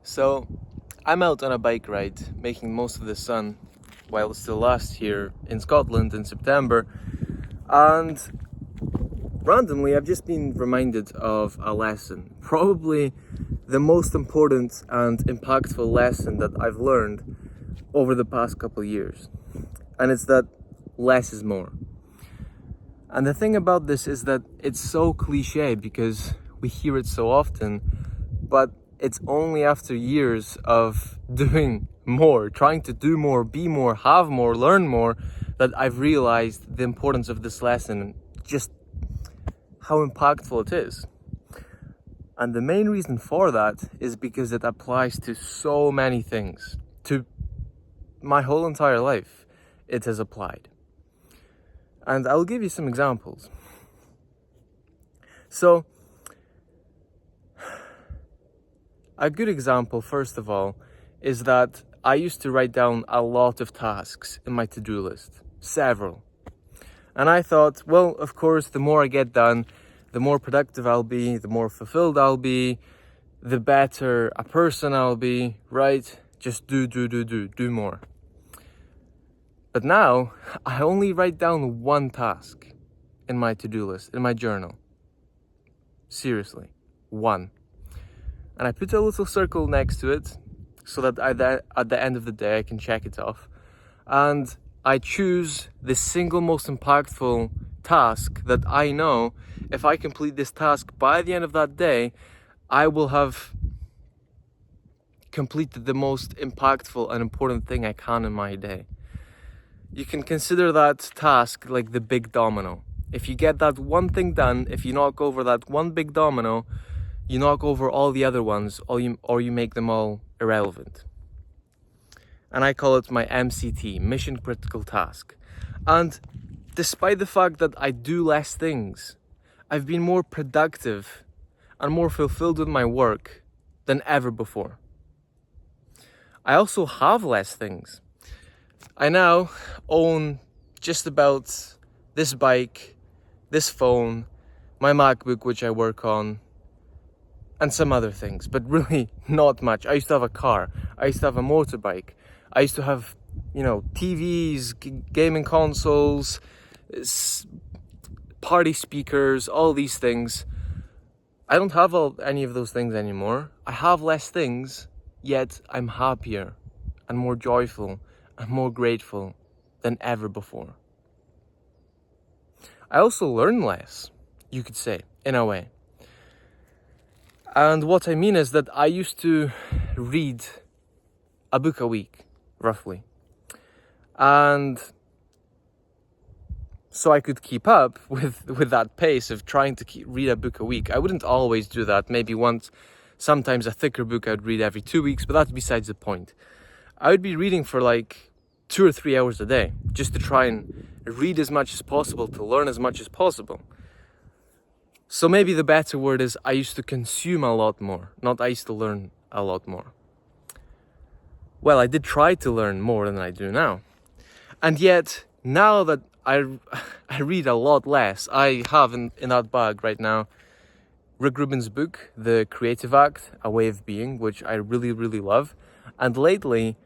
So I'm out on a bike ride, making most of the sun while it still lasts here in Scotland in September, and randomly I've just been reminded of a lesson, probably the most important and impactful lesson that I've learned over the past couple of years, and it's that less is more. And the thing about this is that it's so cliche because we hear it so often, but it's only after years of doing more, trying to do more, be more, have more, learn more, that I've realized the importance of this lesson, just how impactful it is. And the main reason for that is because it applies to so many things. To my whole entire life, it has applied. And I'll give you some examples. So, a good example, first of all, is that I used to write down a lot of tasks in my to-do list, several. And I thought, well, of course, the more I get done, the more productive I'll be, the more fulfilled I'll be, the better a person I'll be, right? Just do more. But now, I only write down one task in my to-do list, in my journal. Seriously, one. And I put a little circle next to it so that at the end of the day I can check it off. And I choose the single most impactful task that I know if I complete this task by the end of that day, I will have completed the most impactful and important thing I can in my day. You can consider that task like the big domino. If you get that one thing done, if you knock over that one big domino, you knock over all the other ones, or you make them all irrelevant. And I call it my MCT, Mission Critical Task. And despite the fact that I do less things, I've been more productive and more fulfilled with my work than ever before. I also have less things. I now own just about this bike, this phone, my MacBook, which I work on, and some other things, but really not much. I used to have a car. I used to have a motorbike. I used to have, TVs, gaming consoles, party speakers, all these things. I don't have any of those things anymore. I have less things, yet I'm happier and more joyful and more grateful than ever before. I also learn less, you could say, in a way. And what I mean is that I used to read a book a week, roughly. And so I could keep up with that pace of trying to read a book a week. I wouldn't always do that. Maybe once, sometimes a thicker book I'd read every 2 weeks, but that's besides the point. I would be reading for like 2 or 3 hours a day, just to try and read as much as possible, to learn as much as possible. So maybe the better word is I used to consume a lot more, not I used to learn a lot more. Well, I did try to learn more than I do now. And yet, now that I read a lot less, I have in that bag right now Rick Rubin's book, The Creative Act, A Way of Being, which I really, really love. And lately,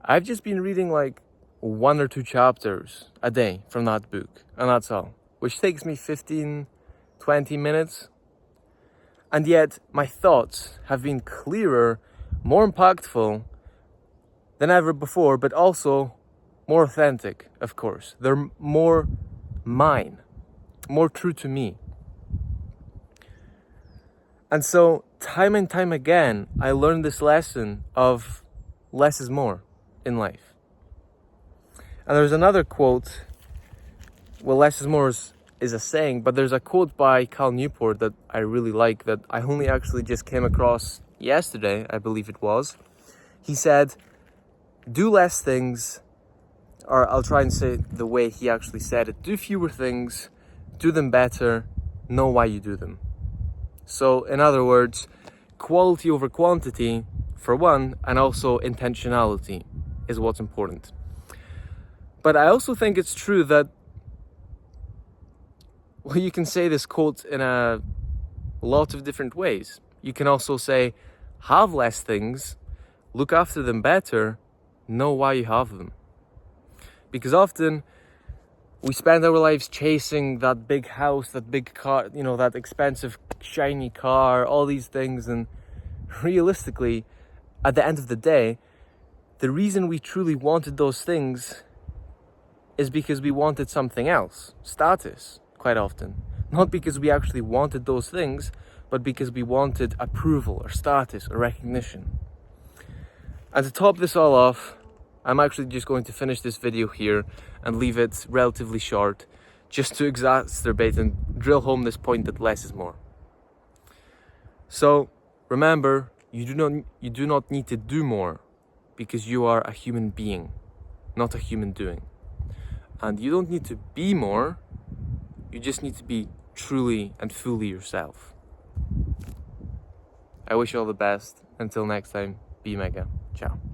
I've just been reading like 1 or 2 chapters a day from that book, and that's all, which takes me 15-20 minutes. And yet my thoughts have been clearer, more impactful than ever before, but also more authentic, of course. They're more mine, more true to me. And so time and time again, I learned this lesson of less is more in life. And there's another quote, well, less is more is a saying, but there's a quote by Newport that I really like, that I only actually just came across yesterday, I believe it was. He said, do less things, or I'll try and say it the way he actually said it, do fewer things, do them better, know why you do them. So in other words, quality over quantity for one, and also intentionality is what's important. But I also think it's true that, well, you can say this quote in a lot of different ways. You can also say, have less things, look after them better, know why you have them. Because often we spend our lives chasing that big house, that big car, that expensive, shiny car, all these things. And realistically, at the end of the day, the reason we truly wanted those things is because we wanted something else, status, quite often. Not because we actually wanted those things, but because we wanted approval or status or recognition. And to top this all off, I'm actually just going to finish this video here and leave it relatively short, just to exacerbate and drill home this point that less is more. So remember, you do not need to do more, because you are a human being, not a human doing. And you don't need to be more, you just need to be truly and fully yourself. I wish you all the best. Until next time, be mega. Ciao.